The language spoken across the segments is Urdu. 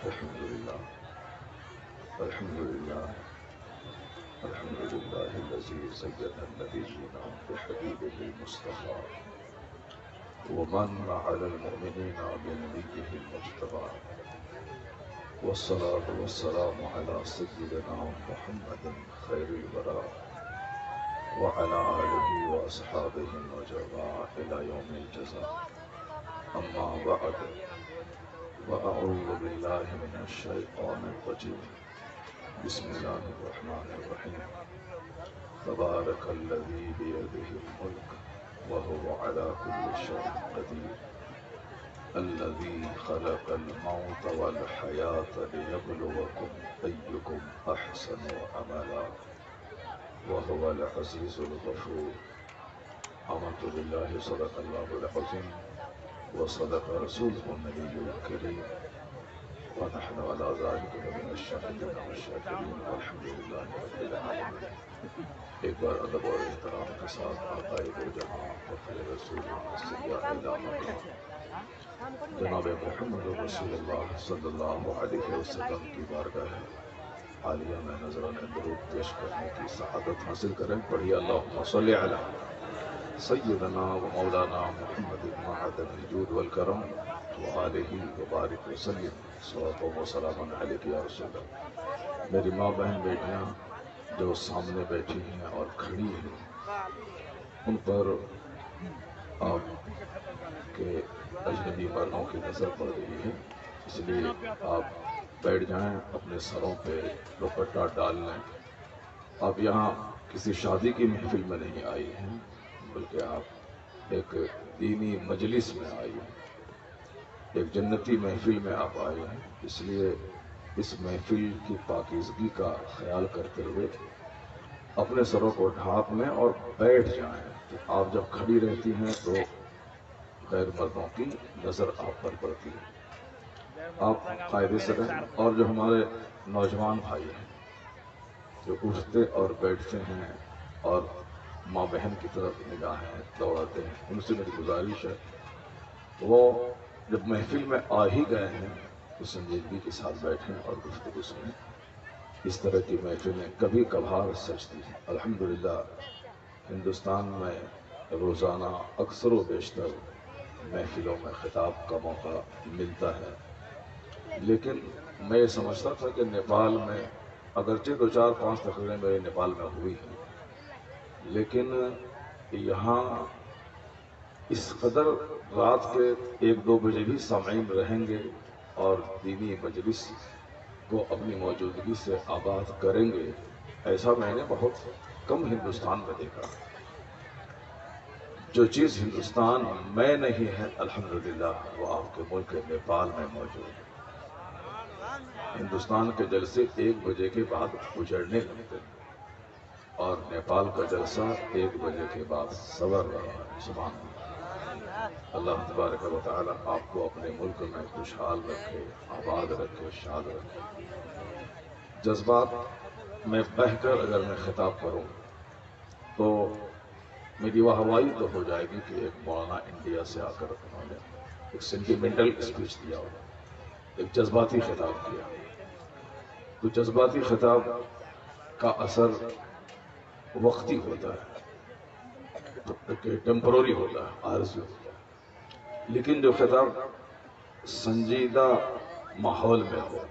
الحمد لله الحمد لله الحمد لله الذي زين النبيين بحبيبه المصطفى ومن على المؤمنين بنبيه المجتبى والصلاة والسلام على سيدنا محمد خير الورى وعلى آله وأصحابه النجبى إلى يوم الجزاء أما بعد وأعوذ بالله من الشيطان الرجيم بسم الله الرحمن الرحيم تبارك الذي بيده الملك وهو على كل شيء قدير الذي خلق الموت والحياة ليبلوكم أيكم أحسن عملا وهو العزيز الغفور آمنت بالله صدق الله العظيم وصدق رسوله النبي الكريم ونحن على ذلك من الشاهدين والشاكرين والحمد لله رب العالمين. ایک بار ادب اور احترام کے ساتھ آقائے دو جہاں فخر رسول جناب محمد رسول اللہ صلی اللہ علیہ وسلم کی بارگاہ عالیہ میں نظران درود پیش کرنے کی سعادت حاصل کریں. پڑھیے اللہم صلی علی سیدنا و مولانا محمد معدن الجود والکرم وآلہ وبارک وسلم صلوات و سلام علیک یا رسول اللہ. میری ماں بہن بیٹیاں جو سامنے بیٹھی ہیں اور کھڑی ہیں ان پر آپ کے اجنبی مردوں کی نظر پڑ رہی ہے، اس لیے آپ بیٹھ جائیں، اپنے سروں پہ دوپٹہ ڈال لیں. آپ یہاں کسی شادی کی محفل میں نہیں آئی ہیں بلکہ آپ ایک دینی مجلس میں آئی ہیں، ایک جنتی محفل میں آپ آئے ہیں. اس لیے اس محفل کی پاکیزگی کا خیال کرتے ہوئے اپنے سروں کو ڈھانپ لیں اور بیٹھ جائیں. آپ جب کھڑی رہتی ہیں تو غیر مردوں کی نظر آپ پر پڑتی ہے. آپ قاعدے سے رہیں. اور جو ہمارے نوجوان بھائی ہیں جو اٹھتے اور بیٹھتے ہیں اور ماں بہن کی طرف نگاہیں دوڑاتے ہیں، ان سے میری گزارش ہے وہ جب محفل میں آ ہی گئے ہیں تو سنجیدگی کے ساتھ بیٹھیں اور گفتگو سنیں. اس طرح کی محفلیں کبھی کبھار سجتی ہیں. الحمدللہ ہندوستان میں روزانہ اکثر و بیشتر محفلوں میں خطاب کا موقع ملتا ہے، لیکن میں یہ سمجھتا تھا کہ نیپال میں اگرچہ 2-4-5 تقریریں میرے نیپال میں ہوئی ہیں، لیکن یہاں اس قدر رات کے 1-2 بجے بھی سامعین رہیں گے اور دینی مجلس کو اپنی موجودگی سے آباد کریں گے، ایسا میں نے بہت کم ہندوستان میں دیکھا. جو چیز ہندوستان میں نہیں ہے الحمدللہ وہ آپ کے ملک نیپال میں موجود ہے. ہندوستان کے جلسے 1 بجے کے بعد اجڑنے لگتے ہیں اور نیپال کا جلسہ 1 بجے کے بعد سور رہا ہے. سبحان اللہ. اللہ تبارک و تعالی آپ کو اپنے ملک میں خوشحال رکھے، آباد رکھے، شاد رکھے. جذبات میں بہہ کر اگر میں خطاب کروں تو میری واہوائی تو ہو جائے گی کہ ایک مولانا انڈیا سے آ کر انہوں نے ایک سینٹیمنٹل اسپیچ دیا ہو، ایک جذباتی خطاب کیا. تو جذباتی خطاب کا اثر وقتی ہوتا ہے، ٹیمپروری ہوتا ہے، عارضی ہوتا ہے. لیکن جو خطاب سنجیدہ ماحول میں ہو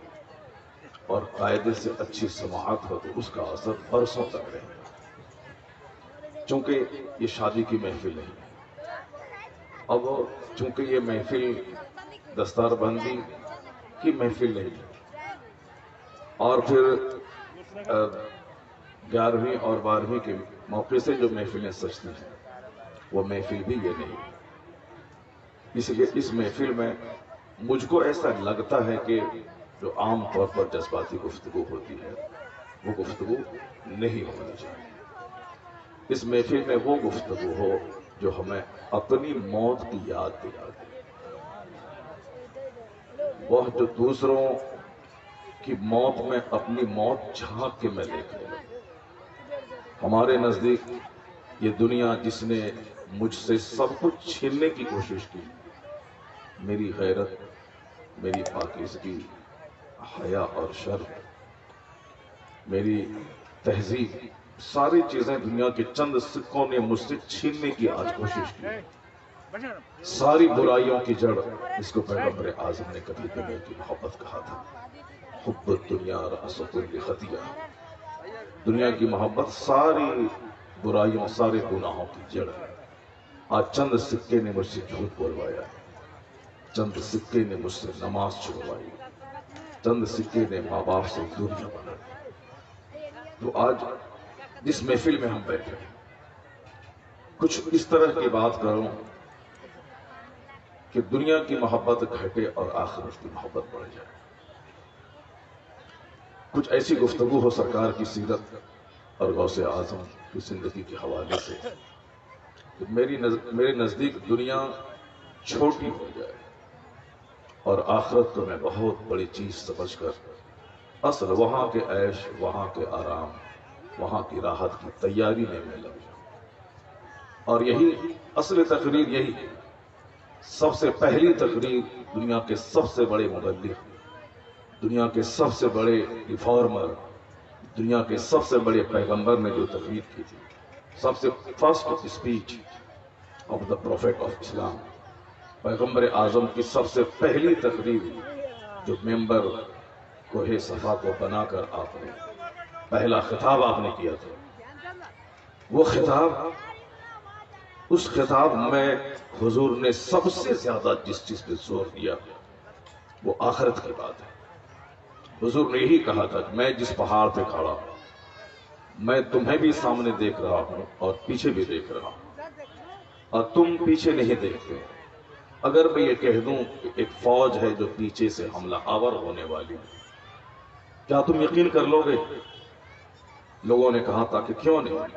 اور قاعدے سے اچھی سماعت ہو تو اس کا اثر برسوں تک رہے گا. چونکہ یہ شادی کی محفل نہیں ہے، اب چونکہ یہ محفل دستار بندی کی محفل نہیں ہے، اور پھر 11ویں اور 12ویں کے موقع سے جو محفلیں سجتی ہیں وہ محفل بھی یہ نہیں ہے. اس لیے اس محفل میں مجھ کو ایسا لگتا ہے کہ جو عام طور پر جذباتی گفتگو ہوتی ہے وہ گفتگو نہیں ہونی چاہیے. اس محفل میں وہ گفتگو ہو جو ہمیں اپنی موت کی یاد دلا دے، وہ جو دوسروں کی موت میں اپنی موت جھانک کے میں دیکھنے لگے. ہمارے نزدیک یہ دنیا جس نے مجھ سے سب کچھ چھیننے کی کوشش کی، میری غیرت، میری پاکیزگی، حیا اور شرم، میری تہذیب، ساری چیزیں دنیا کے چند سکوں نے مجھ سے چھیننے کی آج کوشش کی۔ ساری برائیوں کی جڑ اس کو پیغمبر اعظم نے کبھی دنیا کی محبت کہا تھا۔ حب الدنیا رأس کل خطیہ، دنیا کی محبت ساری برائیوں، سارے گناہوں کی جڑ ہے۔ آج چند سکے نے مجھ سے جھوٹ بولوایا، چند سکے نے مجھ سے نماز چھڑوائی، چند سکے نے ماں باپ سے دوریاں بنائی۔ تو آج جس محفل میں ہم بیٹھے ہیں، کچھ اس طرح کی بات کروں کہ دنیا کی محبت گھٹے اور آخرت کی محبت بڑھ جائے۔ کچھ ایسی گفتگو ہو سرکار کی سیرت اور غوث اعظم کی زندگی کے حوالے سے کہ میرے نزدیک دنیا چھوٹی ہو جائے اور آخرت کو میں بہت بڑی چیز سمجھ کر اصل وہاں کے عیش، وہاں کے آرام، وہاں کی راحت کی تیاری میں لگ جاؤں۔ اور یہی اصل تقریر، یہی سب سے پہلی تقریر دنیا کے سب سے بڑے مبلغ، دنیا کے سب سے بڑے ریفارمر، دنیا کے سب سے بڑے پیغمبر نے جو تقریر کی تھی، سب سے first speech of the prophet of Islam, پیغمبر اعظم کی سب سے پہلی تقریر جو ممبر کوہ صفا کو بنا کر آپ نے پہلا خطاب آپ نے کیا تھا، وہ خطاب، اس خطاب میں حضور نے سب سے زیادہ جس چیز پہ زور دیا وہ آخرت کی بات ہے۔ حضور نے یہی کہا تھا کہ میں جس پہاڑ پہ کھڑا ہوں، میں تمہیں بھی سامنے دیکھ رہا ہوں اور پیچھے بھی دیکھ رہا ہوں، اور تم پیچھے نہیں دیکھتے۔ اگر میں یہ کہہ دوں کہ ایک فوج ہے جو پیچھے سے حملہ آور ہونے والی ہے، کیا تم یقین کر لو گے؟ لوگوں نے کہا تھا کہ کیوں نہیں؟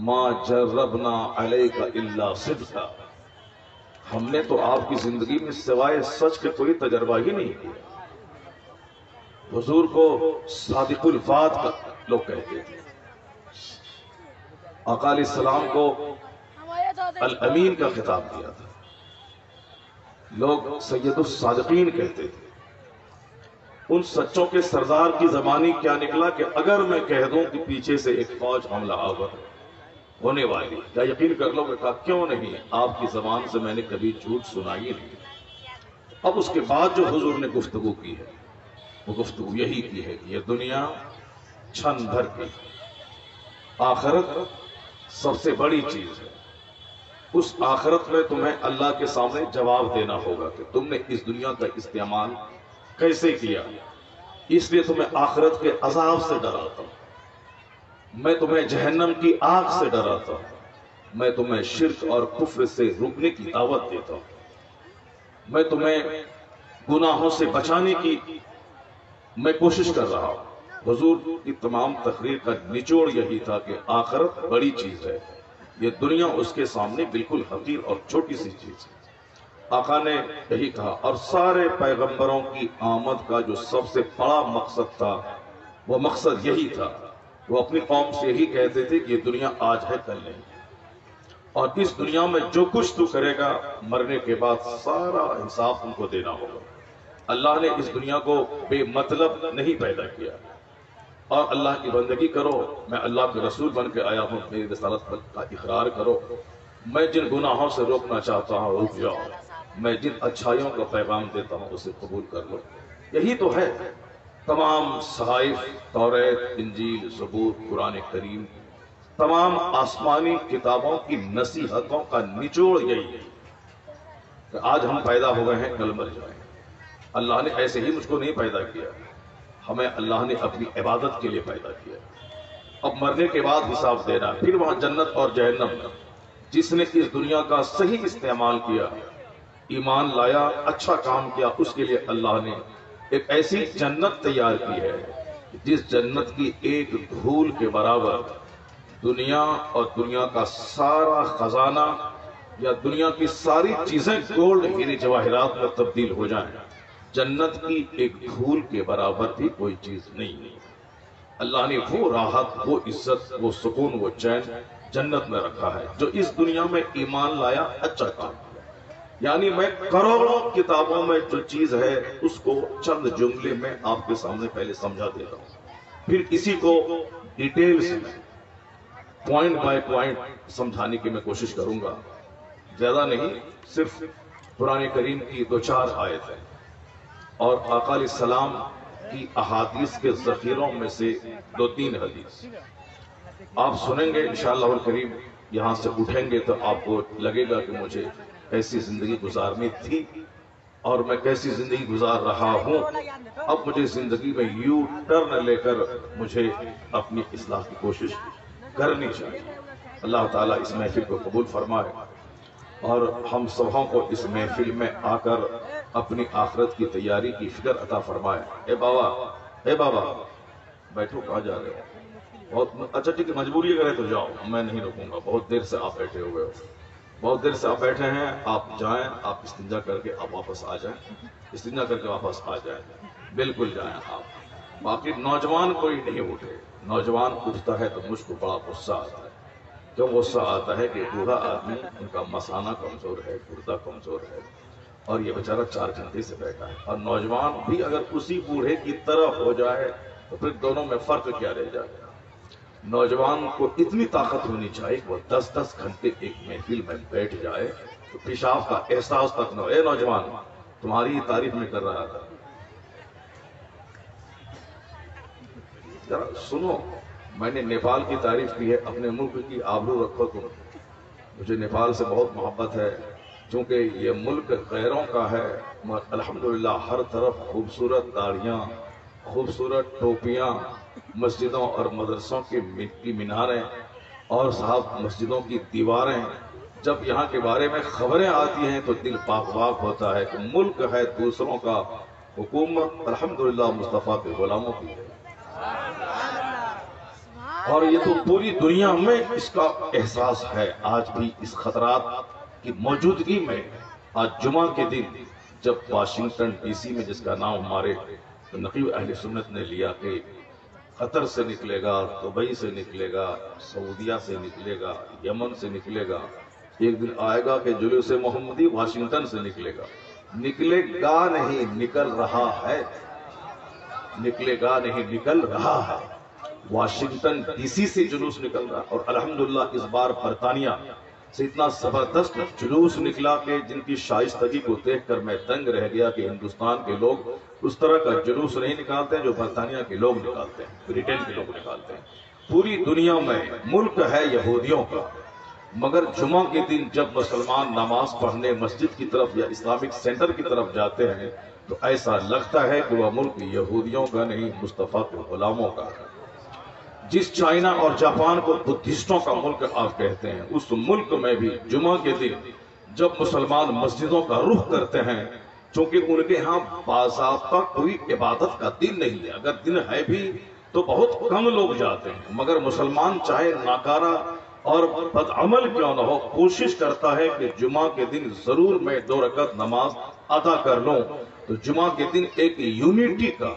ما جربنا علیک الا صدقا، ہم نے تو آپ کی زندگی میں سوائے سچ کے کوئی تجربہ ہی نہیں کیا۔ حضور کو صادق الفات کا لوگ کہتے تھے، آقا علیہ السلام کو الامین کا خطاب دیا تھا، لوگ سید الصادقین کہتے تھے۔ ان سچوں کے سردار کی زبانی کیا نکلا کہ اگر میں کہہ دوں کہ پیچھے سے ایک فوج حملہ آور ہونے والی، کیا یقین کر لو گے؟ کہا کیوں نہیں، آپ کی زبان سے میں نے کبھی جھوٹ سنا ہی نہیں۔ اب اس کے بعد جو حضور نے گفتگو کی ہے وہ گفتگو یہی کی ہے کہ یہ دنیا چھن بھر کی، آخرت سب سے بڑی چیز ہے۔ اس آخرت میں تمہیں اللہ کے سامنے جواب دینا ہوگا کہ تم نے اس دنیا کا استعمال کیسے کیا۔ اس لیے تمہیں آخرت کے عذاب سے ڈراتا ہوں، میں تمہیں جہنم کی آگ سے ڈراتا ہوں، میں تمہیں شرک اور کفر سے رکنے کی دعوت دیتا ہوں، میں تمہیں گناہوں سے بچانے کی میں کوشش کر رہا ہوں۔ حضور کی تمام تقریر کا نچوڑ یہی تھا کہ آخرت بڑی چیز ہے، یہ دنیا اس کے سامنے بالکل حقیر اور چھوٹی سی چیز ہے۔ آقا نے یہی کہا، اور سارے پیغمبروں کی آمد کا جو سب سے بڑا مقصد تھا وہ مقصد یہی تھا، وہ اپنی قوم سے یہی کہتے تھے کہ یہ دنیا آج ہے کل نہیں، اور اس دنیا میں جو کچھ تو کرے گا مرنے کے بعد سارا حساب تم کو دینا ہوگا۔ اللہ نے اس دنیا کو بے مطلب نہیں پیدا کیا، اور اللہ کی بندگی کرو، میں اللہ کے رسول بن کے آیا ہوں، میری رسالت کا اقرار کرو، میں جن گناہوں سے روکنا چاہتا ہوں رک جاؤ، میں جن اچھائیوں کا پیغام دیتا ہوں اسے قبول کر لو۔ یہی تو ہے تمام صحائف، توریت، انجیل، زبور، قرآن کریم، تمام آسمانی کتابوں کی نصیحتوں کا نچوڑ یہی ہے کہ آج ہم پیدا ہو گئے ہیں، کل مر جائیں۔ اللہ نے ایسے ہی مجھ کو نہیں پیدا کیا، ہمیں اللہ نے اپنی عبادت کے لیے پیدا کیا۔ اب مرنے کے بعد حساب دینا، پھر وہاں جنت اور جہنم۔ جس نے اس دنیا کا صحیح استعمال کیا، ایمان لایا، اچھا کام کیا، اس کے لیے اللہ نے ایک ایسی جنت تیار کی ہے جس جنت کی ایک دھول کے برابر دنیا اور دنیا کا سارا خزانہ یا دنیا کی ساری چیزیں گولڈ ہیرے جواہرات میں تبدیل ہو جائیں، جنت کی ایک دھول کے برابر بھی کوئی چیز نہیں۔ اللہ نے وہ راحت، وہ عزت، وہ سکون، وہ چین جنت میں رکھا ہے۔ جو اس دنیا میں ایمان لایا، اچھا کام کیا، یعنی میں کروڑوں کتابوں میں جو چیز ہے اس کو چند جملے میں آپ کے سامنے پہلے سمجھا دیتا ہوں، پھر اسی کو ڈیٹیل سے پوائنٹ بائی پوائنٹ سمجھانے کی میں کوشش کروں گا، زیادہ نہیں، صرف قرآن کریم کی 2-4 آیت ہیں اور آقا علیہ السلام کی احادیث کے ذخیروں میں سے 2-3 حدیث آپ سنیں گے انشاءاللہ الکریم۔ یہاں سے اٹھیں گے تو آپ کو لگے گا کہ مجھے کیسی زندگی گزارنی تھی اور میں کیسی زندگی گزار رہا ہوں، اب مجھے زندگی میں یو ٹرن لے کر مجھے اپنی اصلاح کی کوشش کرنی چاہیے۔ اللہ تعالیٰ اس محفل کو قبول فرمائے اور ہم سبوں کو اس محفل میں آ کر اپنی آخرت کی تیاری کی فکر عطا فرمائے۔ اے بابا بیٹھو، کہاں جا رہے ہو؟ بہت اچھا ٹھیک ہے، مجبوری کرے تو جاؤ، میں نہیں رکوں گا، بہت دیر سے آپ بیٹھے ہوئے ہو، بہت دیر سے آپ بیٹھے ہیں، آپ جائیں، آپ استنجا کر کے آپ واپس آ جائیں، استنجا کر کے واپس آ جائیں، بالکل جائیں آپ۔ باقی نوجوان کوئی نہیں اٹھے، نوجوان اٹھتا ہے تو مجھ کو بڑا غصہ آتا ہے، کیوں غصہ آتا ہے کہ بوڑھا آدمی ان کا مثانہ کمزور ہے، گردہ کمزور ہے اور یہ بیچارہ 4 گھنٹے سے بیٹھا ہے، اور نوجوان بھی اگر اسی بوڑھے کی طرح ہو جائے تو پھر دونوں میں فرق کیا رہ جائے گا؟ نوجوان کو اتنی طاقت ہونی چاہیے کہ وہ 10 گھنٹے ایک محفل میں بیٹھ جائے تو پیشاب کا احساس تک نہ ہو۔ اے نوجوان، تمہاری ہی تعریف میں کر رہا تھا، ذرا سنو، میں نے نیپال کی تعریف کی ہے، اپنے ملک کی آبرو رکھو تم۔ مجھے نیپال سے بہت محبت ہے چونکہ یہ ملک غیروں کا ہے، الحمدللہ ہر طرف خوبصورت داڑیاں، خوبصورت ٹوپیاں، مسجدوں اور مدرسوں کی میناریں اور صاحب مسجدوں کی دیواریں، جب یہاں کے بارے میں خبریں آتی ہیں تو دل پاک پاک ہوتا ہے کہ ملک ہے دوسروں کا، حکومت الحمدللہ مصطفیٰ کے غلاموں کی ہے، اور یہ تو پوری دنیا میں اس کا احساس ہے۔ آج بھی اس خطرات کی موجودگی میں، آج جمعہ کے دن جب واشنگٹن ڈی سی میں، جس کا نام ہمارے نقیب اہل سنت نے لیا کہ قطر سے نکلے گا، دبئی سے نکلے گا، سعودیہ سے نکلے گا، یمن سے نکلے گا، ایک دن آئے گا کہ جلوس محمدی واشنگٹن سے نکلے گا، نکلے گا نہیں، نکل رہا ہے، نکلے گا نہیں، نکل رہا ہے، واشنگٹن ڈی سی سے جلوس نکل رہا، اور الحمدللہ اس بار برطانیہ سے اتنا زبردست جلوس نکلا کہ جن کی شائستگی کو دیکھ کر میں دنگ رہ گیا کہ ہندوستان کے لوگ اس طرح کا جلوس نہیں نکالتے جو برطانیہ کے لوگ نکالتے ہیں، بریٹن کے لوگ نکالتے ہیں۔ پوری دنیا میں ملک ہے یہودیوں کا، مگر جمعہ کے دن جب مسلمان نماز پڑھنے مسجد کی طرف یا اسلامک سینٹر کی طرف جاتے ہیں تو ایسا لگتا ہے کہ وہ ملک یہودیوں کا نہیں، مصطفیٰ کے غلاموں کا ہے۔ جس چائنا اور جاپان کو بدھسٹوں کا ملک آپ کہتے ہیں، اس ملک میں بھی جمعہ کے دن جب مسلمان مسجدوں کا رخ کرتے ہیں، چونکہ ان کے ہاں باضابطہ کوئی عبادت کا دن نہیں ہے، اگر دن ہے بھی تو بہت کم لوگ جاتے ہیں، مگر مسلمان چاہے ناکارہ اور بدعمل کیوں نہ ہو، کوشش کرتا ہے کہ جمعہ کے دن ضرور میں 2 رکعت نماز ادا کر لوں۔ تو جمعہ کے دن ایک یونٹی کا،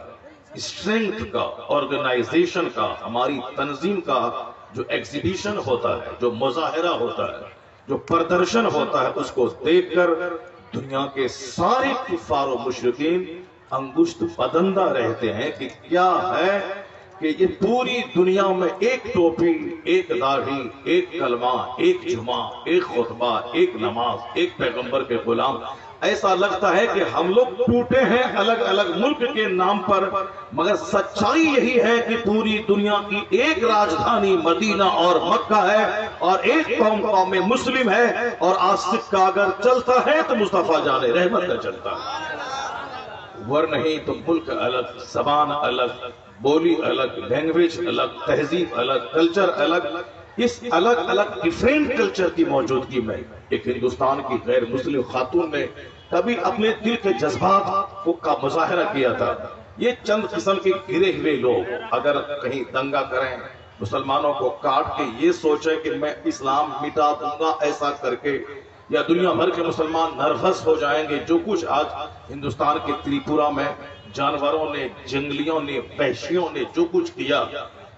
اسٹرینتھ کا، آرگنائزیشن کا، ہماری تنظیم کا جو ایگزیبیشن ہوتا ہے، جو مظاہرہ ہوتا ہے، جو پردرشن ہوتا ہے، اس کو دیکھ کر دنیا کے سارے کفار و مشرکین انگشت بدندہ رہتے ہیں کہ کیا ہے کہ یہ پوری دنیا میں ایک ٹوپی، ایک داڑھی، ایک کلمہ، ایک جمعہ، ایک خطبہ، ایک نماز، ایک پیغمبر کے غلام۔ ایسا لگتا ہے کہ ہم لوگ ٹوٹے ہیں الگ الگ ملک کے نام پر، مگر سچائی یہی ہے کہ پوری دنیا کی ایک راجدھانی مدینہ اور مکہ ہے، اور ایک قوم مسلم ہے، اور آج سکہ اگر چلتا ہے تو مصطفیٰ جان رحمت کا چلتا ہے، ور نہیں تو ملک الگ، زبان الگ، بولی الگ، لینگویج الگ، تہذیب الگ، کلچر الگ۔ اس الگ الگ ڈیفرنٹ کلچر کی موجودگی میں ایک ہندوستان کی غیر مسلم خاتون نے کبھی اپنے دل کے جذبات کا مظاہرہ کیا تھا۔ یہ چند قسم کے گرے ہوئے لوگ اگر کہیں دنگا کریں، مسلمانوں کو کاٹ کے یہ سوچیں کہ میں اسلام مٹا دوں گا ایسا کر کے، یا دنیا بھر کے مسلمان نروس ہو جائیں گے، جو کچھ آج ہندوستان کے تریپورہ میں جانوروں نے، جنگلیوں نے، وحشیوں نے جو کچھ کیا،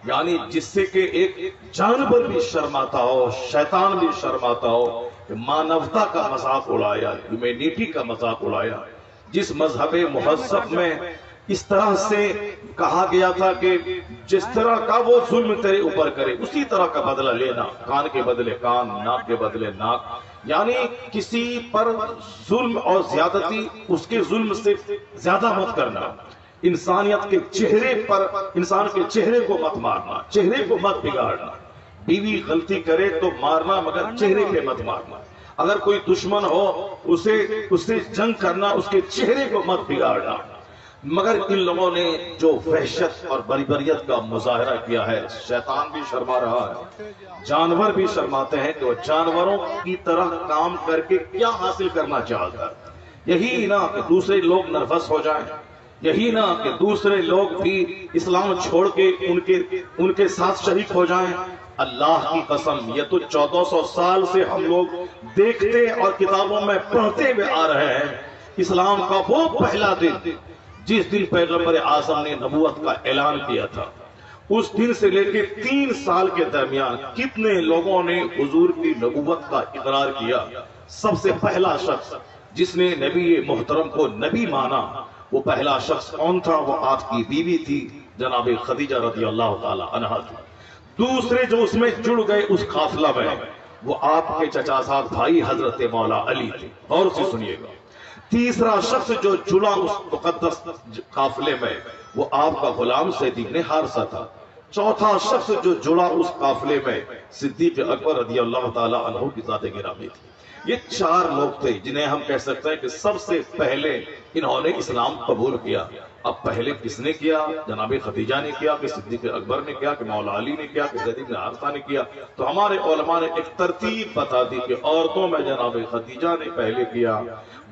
یعنی جس سے کہ ایک جانور بھی شرماتا ہو، شیطان بھی شرماتا ہو، کہ مانوتا کا مذاق اڑایا، ہیومینٹی کا مذاق اڑایا، جس مذہب مہذب میں اس طرح سے کہا گیا تھا کہ جس طرح کا وہ ظلم تیرے اوپر کرے اسی طرح کا بدلہ لینا، کان کے بدلے کان، ناک کے بدلے ناک، یعنی کسی پر ظلم اور زیادتی اس کے ظلم سے زیادہ مت کرنا، انسانیت کے چہرے پر، انسان کے چہرے کو مت مارنا، چہرے کو مت بگاڑنا، بیوی غلطی کرے تو مارنا مگر چہرے پہ مت مارنا، اگر کوئی دشمن ہو اسے جنگ کرنا، اس کے چہرے کو مت بگاڑنا۔ مگر ان لوگوں نے جو وحشت اور بربریت کا مظاہرہ کیا ہے، شیطان بھی شرما رہا ہے، جانور بھی شرماتے ہیں کہ وہ جانوروں کی طرح کام کر کے کیا حاصل کرنا چاہتا ہے، یہی نہ کہ دوسرے لوگ نروس ہو جائیں، یہی نہ کہ دوسرے لوگ بھی اسلام چھوڑ کے ان کے ساتھ شریک ہو جائیں۔ اللہ کی قسم، یہ تو 1400 سال سے ہم لوگ دیکھتے اور کتابوں میں پڑھتے ہوئے آ رہے ہیں، اسلام کا وہ پہلا دن جس دن پیغمبر اعظم نے نبوت کا اعلان کیا تھا، اس دن سے لے کے 3 سال کے درمیان کتنے لوگوں نے حضور کی نبوت کا اقرار کیا۔ سب سے پہلا شخص جس نے نبی محترم کو نبی مانا، وہ پہلا شخص کون تھا؟ وہ آپ کی بیوی تھی جناب خدیجہ رضی اللہ تعالی عنہا تھی۔ دوسرے جو اس میں جڑ گئے اس قافلہ میں، وہ آپ کے چچا زاد بھائی حضرت مولا علی تھے، غور سے سنیے گا۔ تیسرا شخص جو جڑا اس مقدس قافلے میں، وہ آپ کا غلام زید بن حارثہ تھا۔ چوتھا شخص جو جڑا اس قافلے میں، صدیق اکبر رضی اللہ تعالی عنہ کی ذات گرامی تھی۔ یہ 4 لوگ تھے جنہیں ہم کہہ سکتے ہیں کہ سب سے پہلے انہوں نے اسلام قبول کیا۔ اب پہلے کس نے کیا؟ جناب خدیجہ نے کیا کہ صدیق اکبر نے کیا کہ مولا علی نے کیا کہ زید بن حارثہ نے کیا؟ تو ہمارے علماء نے ایک ترتیب بتا دی کہ عورتوں میں جناب خدیجہ نے پہلے کیا،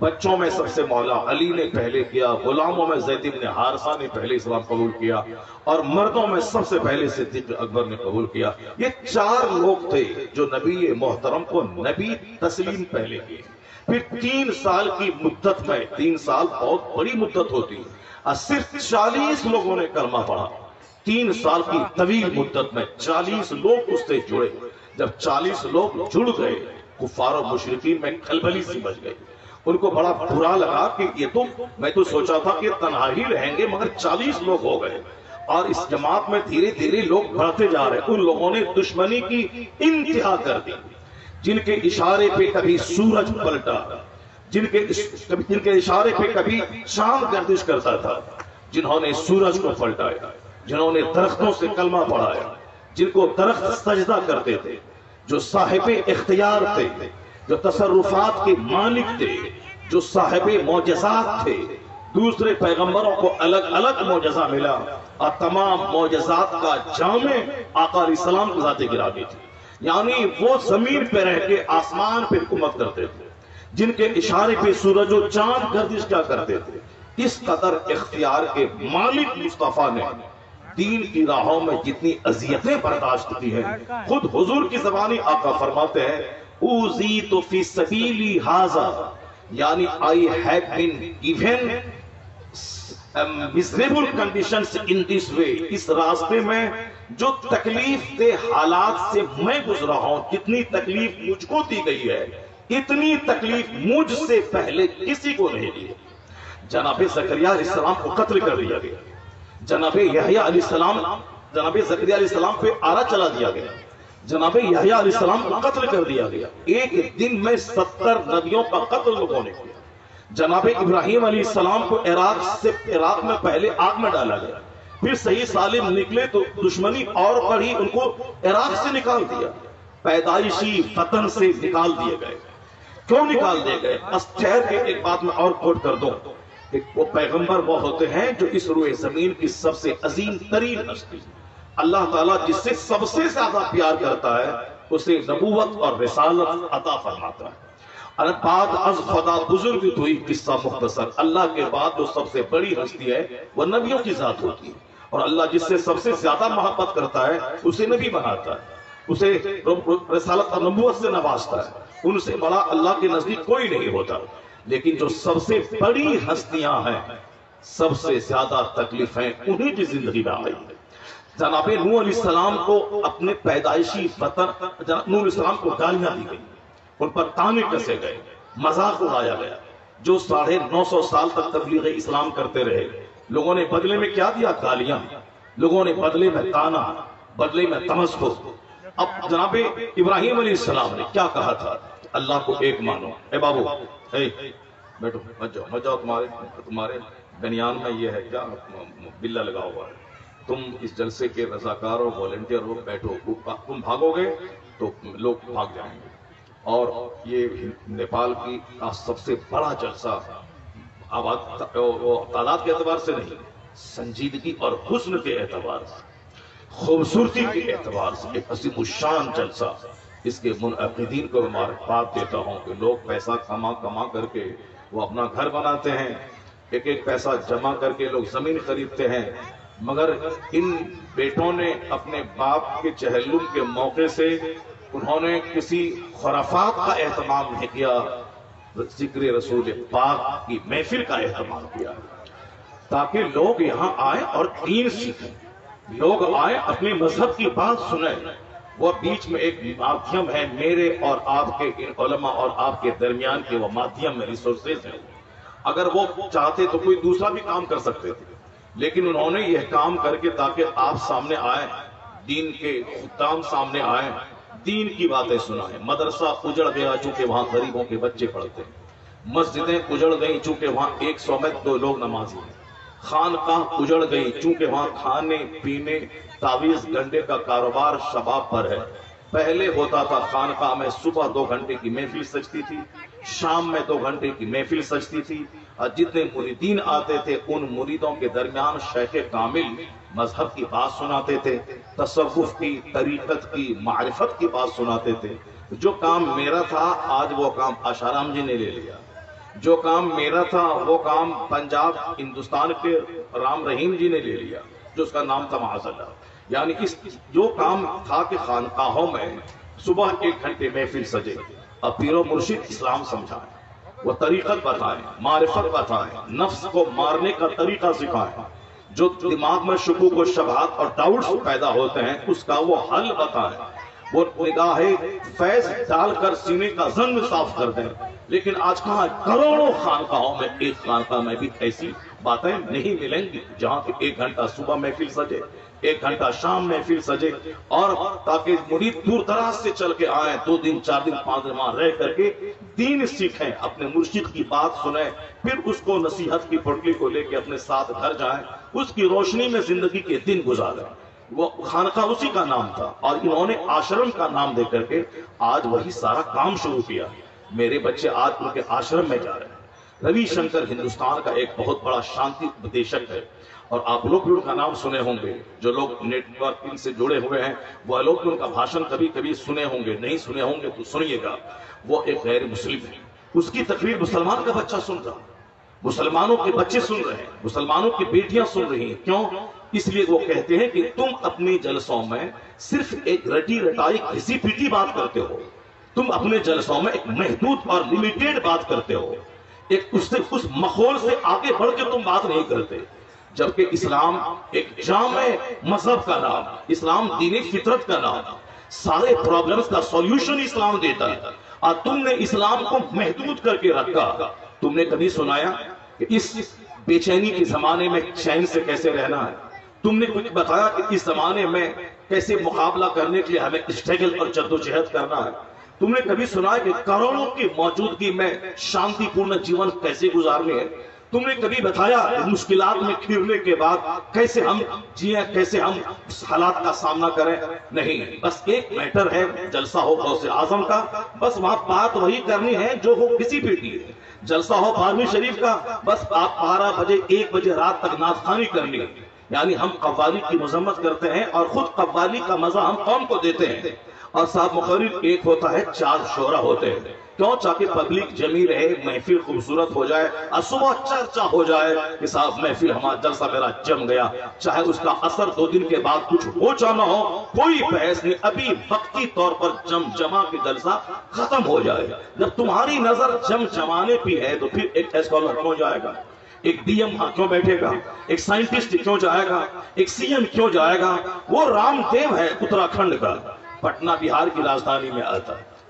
بچوں میں سب سے مولا علی نے پہلے کیا، غلاموں میں زید بن حارثہ نے پہلے اسلام قبول کیا، اور مردوں میں سب سے پہلے صدیق اکبر نے قبول کیا۔ یہ 4 لوگ تھے جو نبی محترم کو نبی تسلیم پہلے کیے۔ پھر 3 سال کی مدت میں، 3 سال بہت بڑی مدت ہوتی ہے، صرف 40 لوگوں نے کلمہ پڑھا۔ 3 سال کی طویل مدت میں 40 لوگ اس سے جڑے۔ جب 40 لوگ جڑ گئے، کفار و مشرکین میں کھلبلی سی مچ گئی، ان کو بڑا برا لگا کہ یہ تو، میں تو سوچا تھا کہ تنہا ہی رہیں گے، مگر 40 لوگ ہو گئے، اور اس جماعت میں دھیرے دھیرے لوگ بڑھتے جا رہے۔ ان لوگوں نے دشمنی کی انتہا کر دی، جن کے اشارے پہ کبھی سورج پلٹا، جن کے اشارے پہ کبھی چاند گردش کرتا تھا، جنہوں نے سورج کو پلٹایا، جنہوں نے درختوں سے کلمہ پڑھایا، جن کو درخت سجدہ کرتے تھے، جو صاحب اختیار تھے، جو تصرفات کے مالک تھے، جو صاحب معجزات تھے۔ دوسرے پیغمبروں کو الگ الگ معجزہ ملا، اور تمام معجزات کا جامع آقا علیہ السلام کی ذات گرامی تھی، یعنی وہ زمین پہ رہ کے آسمان پہ حکومت کرتے تھے، جن کے اشارے پہ سورج و چاند گردش کیا کرتے تھے۔ اس قدر اختیار کے مالک مصطفیٰ نے دین کی راہوں میں جتنی اذیتیں برداشت کی ہیں، خود حضور کی زبانی آقا فرماتے ہیں، اوذیت فی سبیلی ھذا، یعنی I have been given miserable conditions in this way، اس راستے میں جو تکلیف دہ حالات سے میں گزرا ہوں، جتنی تکلیف مجھ کو دی گئی ہے، اتنی تکلیف مجھ سے پہلے کسی کو نہیں دی۔ جناب زکریا علیہ السلام کو قتل کر دیا گیا، جناب یحییٰ علیہ السلام، جناب زکریا علیہ السلام پہ آرا چلا دیا گیا، جناب یحییٰ علیہ السلام کو قتل کر دیا گیا۔ ایک دن میں 70 نبیوں کا قتل لوگوں نے کیا۔ جناب ابراہیم علیہ السلام کو عراق میں پہلے آگ میں ڈالا گیا، پھر صحیح سالم نکلے تو دشمنی اور بڑھی، ان کو عراق سے نکال دیا، پیدائشی وطن سے نکال دیے گئے۔ کیوں نکال دیے گئے؟ ٹھہر کے ایک بات میں اور کوٹ کر دوں، وہ پیغمبر وہ ہوتے ہیں جو اس روئے زمین کی سب سے عظیم ترین ہستی، اللہ تعالیٰ جس سے سب سے زیادہ پیار کرتا ہے، اسے نبوت اور رسالت عطا فرماتا ہے۔ بعد از خدا بزرگ ہوئی، قصہ مختصر، اللہ کے بعد جو سب سے بڑی ہستی ہے وہ نبیوں کی ذات ہوتی ہے، اور اللہ جس سے سب سے زیادہ محبت کرتا ہے اسے نبی بناتا ہے، اسے رسالت اور نبوت سے نوازتا ہے۔ ان سے بڑا اللہ کے نزدیک کوئی نہیں ہوتا۔ لیکن جو سب سے بڑی ہستیاں ہیں، سب سے زیادہ تکلیفیں انہی کی زندگی میں آئی ہے۔ جناب نوح علیہ السلام کو اپنے پیدائشی وطن، نوح علیہ السلام کو گالیاں دی گئی، ان پر تانے کسے گئے، مذاق اڑایا گیا. جو 950 سال تک تبلیغ اسلام کرتے رہے، لوگوں نے بدلے میں کیا دیا؟ گالیاں. لوگوں نے بدلے میں تانا، بدلے میں تمسخر. اب جناب ابراہیم علیہ السلام نے کیا کہا تھا؟ اللہ کو ایک مانو. اے بابو، اے بیٹھو، مت جاؤ، تمہارے بنیان میں یہ ہے کیا بلہ لگا ہوا ہے؟ تم اس جلسے کے رضاکار اور والنٹیئر ہو، بیٹھو. تم بھاگو گے تو لوگ بھاگ جائیں گے. اور یہ نیپال کی سب سے بڑا جلسہ تعداد کے اعتبار سے نہیں، سنجیدگی اور حسن کے اعتبار سے، خوبصورتی کے اعتبار سے ایک عظیم الشان جلسہ. اس کے منعقدین کو مبارکباد دیتا ہوں کہ لوگ پیسہ کما کر کے وہ اپنا گھر بناتے ہیں، ایک ایک پیسہ جمع کر کے لوگ زمین خریدتے ہیں، مگر ان بیٹوں نے اپنے باپ کے چہلم کے موقع سے انہوں نے کسی خرافات کا اہتمام نہیں کیا، ذکر رسول پاک کی محفل کا اہتمام کیا، تاکہ لوگ یہاں آئیں اور دین سیکھیں، لوگ آئیں اپنے مذہب کی بات سنیں. وہ بیچ میں ایک مادھیم ہے میرے اور آپ کے علماء اور آپ کے درمیان کے، وہ مادھیم میں ریسورسز ہیں. اگر وہ چاہتے تو کوئی دوسرا بھی کام کر سکتے تھے، لیکن انہوں نے یہ کام کر کے تاکہ آپ سامنے آئیں، دین کے خدام سامنے آئیں، دین کی باتیں سنائیں. مدرسہ اجڑ گیا چونکہ وہاں غریبوں کے بچے پڑھتے ہیں، مسجدیں اجڑ گئیں چونکہ وہاں 100 میں 2 لوگ نمازی ہیں، خانقاہ اجڑ گئی چونکہ وہاں کھانے پینے تعویذ گنڈے کا کاروبار شباب پر ہے. پہلے ہوتا تھا خانقاہ میں صبح 2 گھنٹے کی محفل سجتی تھی، شام میں 2 گھنٹے کی محفل سجتی تھی، اور جتنے مریدین آتے تھے ان مریدوں کے درمیان شیخ کامل مذہب کی بات سناتے تھے، تصوف کی، طریقت کی، معرفت کی بات سناتے تھے. جو کام میرا تھا آج وہ کام آشارام جی نے لے لیا. جو کام میرا تھا وہ کام پنجاب ہندوستان کے رام رحیم جی نے لے لیا، جو اس کا نام تھا معاذ اللہ. یعنی جو کام تھا کہ خانقاہوں میں صبح 1 گھنٹے محفل سجے، اب پیر و مرشد اسلام سمجھائیں، وہ طریقت بتائیں، معرفت بتائیں، نفس کو مارنے کا طریقہ سکھائیں، جو دماغ میں شکوک و شبہات اور ڈاؤٹس پیدا ہوتے ہیں اس کا وہ حل بتائیں، وہ نگاہ فیض ڈال کر سینے کا زنگ صاف کر دیں. لیکن آج کہاں کروڑوں خانقاہوں میں ایک خانقاہ میں بھی ایسی باتیں نہیں ملیں گی جہاں کہ 1 گھنٹہ صبح محفل سجے، 1 گھنٹہ شام محفل سجے، اور تاکہ مرید دور دراز سے چل کے آئیں، 2 دن 4 دن 5 دن وہاں رہ کر کے دین سیکھیں، اپنے مرشد کی بات سنیں، پھر اس کو نصیحت کی پٹلی کو لے کے اپنے ساتھ گھر جائیں، اس کی روشنی میں زندگی کے دن گزاریں. وہ خانقاہ اسی کا نام تھا، اور انہوں نے آشرم کا نام دے کر کے آج وہی سارا کام شروع کیا. میرے بچے آج ان کے آشرم میں جا رہے ہیں. روی شنکر ہندوستان کا ایک بہت بڑا شانتی اپدیشک ہے، اور آپ لوگ بھی ان کا نام سنے ہوں گے. جو لوگ نیٹ ورکنگ سے جڑے ہوئے ہیں وہ لوگ بھی ان کا بھاشن کبھی کبھی سنے ہوں گے، نہیں سنے ہوں گے تو سنیے گا. وہ ایک غیر مسلم ہے، اس کی تقریر مسلمان کا بچہ سن رہا، مسلمانوں کے بچے سن رہے ہیں، مسلمانوں کی بیٹیاں سن رہی ہیں. کیوں؟ اس لیے وہ کہتے ہیں کہ تم اپنی جلسوں میں صرف ایک رٹی رٹائی گھسی پیٹی بات کرتے ہو، تم اپنے جلسوں میں ایک محدود اور لیمیٹیڈ بات کرتے ہو، اس مخول سے آگے بڑھ کے تم بات نہیں کرتے. جبکہ اسلام ایک جامع مذہب کا نام، اسلام دین فطرت کا نام، سارے پرابلمز کا سولوشن اسلام دیتا ہے، اور تم نے اسلام کو محدود کر کے رکھا. تم نے کبھی سنایا کہ اس بے چینی کے زمانے میں چین سے کیسے رہنا ہے؟ تم نے کچھ بتایا کہ اس زمانے میں کیسے مقابلہ کرنے کے لیے ہمیں اسٹرگل اور جدوجہد کرنا ہے؟ تم نے کبھی سنا ہے کہ کروڑوں کی موجودگی میں شانتی پورن جیون کیسے گزارنے ہے؟ تم نے کبھی بتایا کہ مشکلات میں گھرنے کے بعد کیسے ہم جیئیں، کیسے ہم اس حالات کا سامنا کریں؟ نہیں، بس ایک میٹر ہے، جلسہ ہو غوث اعظم کا، بس وہاں بات وہی کرنی ہے جو ہو کسی پہ کی ہے. جلسہ ہو بارہویں شریف کا، بس آپ 12 بجے 1 بجے رات تک نعت خوانی کرنی ہے. یعنی ہم قوالی کی مذمت کرتے ہیں اور خود قوالی کا مزہ ہم قوم کو دیتے ہیں. اور صاحب مقرر ایک ہوتا ہے، 4 شعرا ہوتے ہیں. کیوں؟ تاکہ پبلک جمی رہے، محفل خوبصورت ہو جائے، اور صبح چرچا ہو جائے کہ صاحب محفل ہمارا جلسہ میرا جم گیا. چاہے اس کا اثر 2 دن کے بعد کچھ ہو جانا ہو، کوئی بحث نہیں، ابھی وقتی طور پر جمع کے جلسہ ختم ہو جائے. جب تمہاری نظر جمانے پہ ہے تو پھر ایک اسکالر کیوں جائے گا، ایک ڈی ایم کیوں بیٹھے گا، ایک سائنٹسٹ کیوں جائے گا، ایک سی ایم کیوں جائے گا؟ وہ رام دیو ہے اتراکھنڈ کا، پٹنہ بہار کی راجدھانی میں آتا ہے.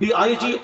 DIG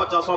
50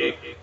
1,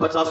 50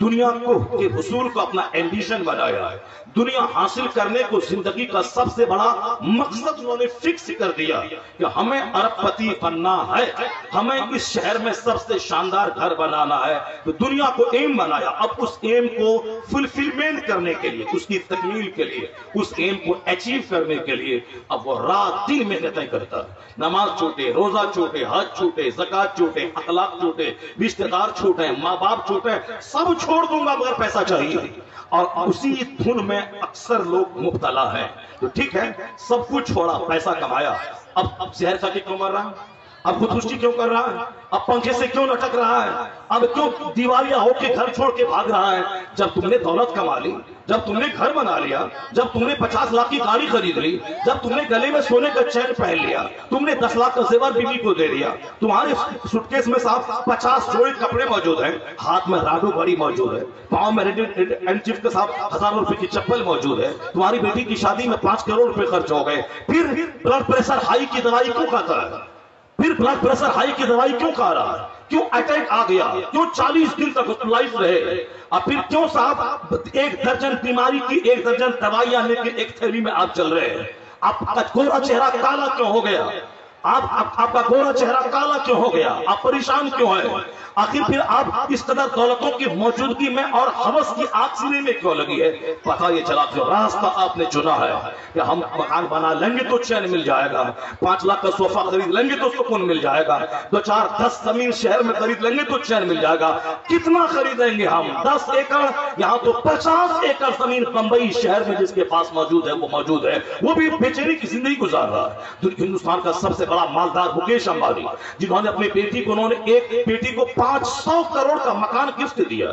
دنیا کو کے حصول کو اپنا ایمبیشن بنایا ہے، دنیا حاصل کرنے کو زندگی کا سب سے بڑا مقصد انہوں نے فکس کر دیا کہ ہمیں ارب پتی بننا ہے، ہمیں اس شہر میں سب سے شاندار گھر بنانا ہے۔ تو دنیا کو ایم بنایا، اب اس ایم کو فلفلمنٹ کرنے کے لیے، اس کی تکمیل کے لیے، اس ایم کو اچیو کرنے کے لیے اب وہ رات دن محنتیں کرتا ہے، نماز چھوٹے، روزہ چھوٹے، حج چھوٹے، زکات چھوٹے، اخلاق چھوٹے، رشتہ دار چھوٹے، ماں باپ چھوٹے، سب چھوڑ دوں گا مگر پیسہ چاہیے، اور اسی دھن میں اکثر لوگ مبتلا ہیں۔ تو ٹھیک ہے، سب کچھ چھوڑا، پیسہ کمایا، اب شہر کا کیوں مر رہا ہے؟ اب خودکشی کیوں کر رہا ہے؟ اب پنکھے سے کیوں لٹک رہا ہے؟ اب کیوں دیوالیہ ہو کے گھر چھوڑ کے بھاگ رہا ہے؟ جب تم نے دولت کما لی، جب تم نے گھر بنا لیا، جب تم نے 50 لاکھ کی گاڑی خرید لی، جب تم نے گلے میں سونے کا چین پہن لیا، تم نے 10 لاکھ کا زیور بیوی کو دے دیا، تمہارے سوٹ کیس میں صاحب 50 جوڑے کپڑے موجود ہیں، ہاتھ میں راڈو گھڑی موجود ہے، پاؤں میں اینڈ کے ساتھ 1000 روپے کی چپل موجود ہے، تمہاری بیٹی کی شادی میں 5 کروڑ روپے خرچ ہو گئے، پھر بلڈ پریشر ہائی کی دوائی کیوں کھاتا ہے؟ پھر بلڈ پریشر ہائی کی دوائی کیوں کھا رہا ہے؟ کیوں اٹیک آ گیا؟ کیوں 40 دن تک ہاسپٹلائز رہے؟ اور پھر کیوں صاحب 1 درجن بیماری کی 1 درجن دوائیاں لے کے ایک تھیلی میں آپ چل رہے ہیں؟ آپ کا گورا چہرہ کالا کیوں ہو گیا؟ آپ کا گورا چہرہ کالا کیوں ہو گیا؟ آپ پریشان کیوں ہیں؟ آخر پھر آپ اس قدر دولتوں کی موجودگی میں اور ہوس کی آگ سینے میں کیوں لگی ہے؟ پتہ یہ چلا جو راستہ آپ نے چنا ہے کہ ہم مکان بنا لیں گے تو چین مل جائے گا، 5 لاکھ کا صوفہ خرید لیں گے تو سکون مل جائے گا، 2-4-10 زمین شہر میں خرید لیں گے تو چین مل جائے گا۔ کتنا خریدیں گے ہم؟ 10 ایکڑ؟ یہاں تو 50 ایکڑ زمین بمبئی شہر میں جس کے پاس موجود ہے وہ موجود ہے، وہ بھی بے چینی کی زندگی گزار رہا ہے۔ ہندوستان کا سب سے بڑا مالدار مکیش امبانی، جنہوں نے اپنی بیٹی کو، انہوں نے ایک بیٹی کو 500 کروڑ کا مکان گفٹ دیا۔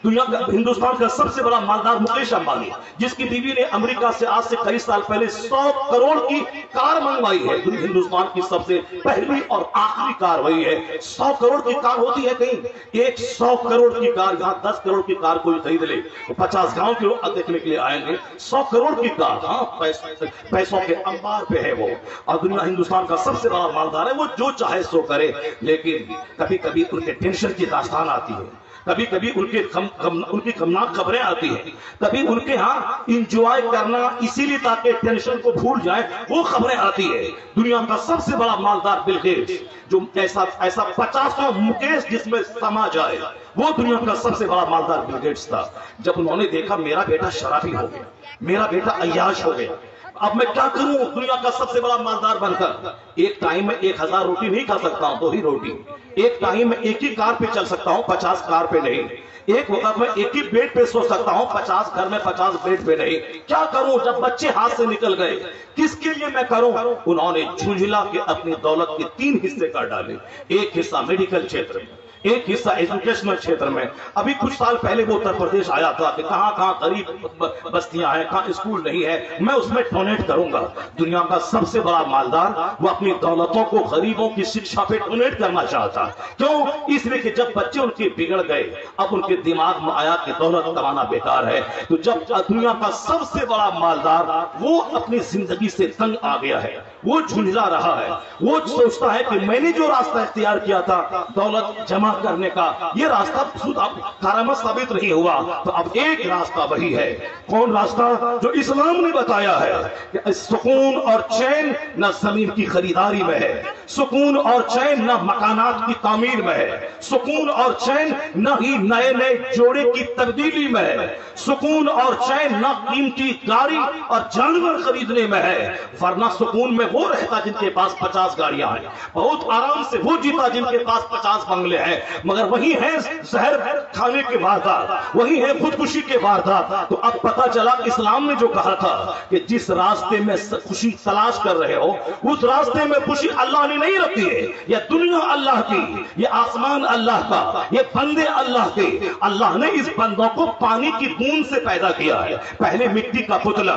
دنیا کا ہندوستان کا سب سے بڑا مالدار مکیش امبانی، جس کی بیوی نے امریکہ سے آج سے کئی سال پہلے 100 کروڑ کی کار منگوائی ہے۔ ہندوستان کی سب سے پہلی اور آخری کار وہی ہے۔ 100 کروڑ کی کار ہوتی ہے کہیں؟ ایک 100 کروڑ کی کار، یہاں 10 کروڑ کی کار کوئی خرید لے، 50 گاؤں کے لوگ دیکھنے کے لیے آئیں گے۔ 100 کروڑ کی کار، ہاں پیسوں کے انبار پہ ہے وہ، اور دنیا ہندوستان کا سب سے بڑا مالدار ہے۔ وہ جو چاہے سو کرے، لیکن کبھی کبھی ان کے ٹینشن کی داستان آتی ہے، کبھی کبھی ان کی غمناک خبریں آتی ہیں، کبھی ان کے ہاں انجوائے کرنا اسی لیے تاکہ ٹینشن کو بھول جائیں وہ خبریں آتی ہے۔ دنیا کا سب سے بڑا مالدار بل گیٹس، جو ایسا 50 مکیش جس میں سما جائے، وہ دنیا کا سب سے بڑا مالدار بل گیٹس تھا۔ جب انہوں نے دیکھا میرا بیٹا شرابی ہو گیا، میرا بیٹا عیاش ہو گیا، اب میں کیا کروں دنیا کا سب سے بڑا مالدار بن کر؟ ایک ٹائم میں 1000 روٹی نہیں کھا سکتا ہوں، 2 ہی روٹی۔ ایک ٹائم میں ایک ہی کار پہ چل سکتا ہوں، 50 کار پہ نہیں۔ ایک وقت میں ایک ہی بیڈ پہ سو سکتا ہوں، 50 گھر میں 50 بیڈ پہ نہیں۔ کیا کروں جب بچے ہاتھ سے نکل گئے؟ کس کے لیے میں کروں؟ انہوں نے جھنجھلا کے اپنی دولت کے 3 حصے کر ڈالے۔ ایک حصہ میڈیکل چھیتر میں، ایک حصہ ایجوکیشنل چھیتر میں۔ ابھی کچھ سال پہلے وہ اتر پردیش آیا تھا کہ کہاں کہاں غریب بستیاں ہیں، کہاں اسکول نہیں ہے، میں اس میں ڈونیٹ کروں گا۔ دنیا کا سب سے بڑا مالدار وہ اپنی دولتوں کو غریبوں کی شکشا پہ ڈونیٹ کرنا چاہتا۔ کیوں؟ اس لیے کہ جب بچے ان کے بگڑ گئے، اب ان کے دماغ میں آیا کہ دولت کمانا بیکار ہے، تو جب دنیا کا سب سے بڑا مالدار وہ اپنی زندگی سے تنگ آ گیا ہے، وہ جھنجلا رہا ہے، وہ سوچتا ہے کہ میں نے جو راستہ اختیار کیا تھا دولت جمع کرنے کا، یہ راستہ کارآمد ثابت نہیں ہوا، تو اب ایک راستہ وہی ہے۔ کون راستہ؟ جو اسلام نے بتایا ہے کہ سکون اور چین نہ زمین کی خریداری میں ہے، سکون اور چین نہ مکانات کی تعمیر میں ہے، سکون اور چین نہ ہی نئے نئے جوڑے کی تبدیلی میں ہے، سکون اور چین نہ قیمتی گاڑی اور جانور خریدنے میں ہے، ورنہ سکون میں وہ رہتا جن کے پاس 50 گاڑیاں ہیں، بہت آرام سے وہ جیتا جن کے پاس 50 بنگلے ہیں، مگر وہی ہے زہر کھانے کے واردات، وہی ہے خودکشی کے واردات۔ تو اب پتہ چلا اسلام نے جو کہا تھا کہ جس راستے میں خوشی تلاش کر رہے ہو اس راستے میں خوشی اللہ نے نہیں رکھی ہے، یہ دنیا اللہ کی، یہ آسمان اللہ کا، یہ بندے اللہ کے۔ اللہ نے اس بندوں کو پانی کی بوند سے پیدا کیا ہے، پہلے مٹی کا پتلا،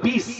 20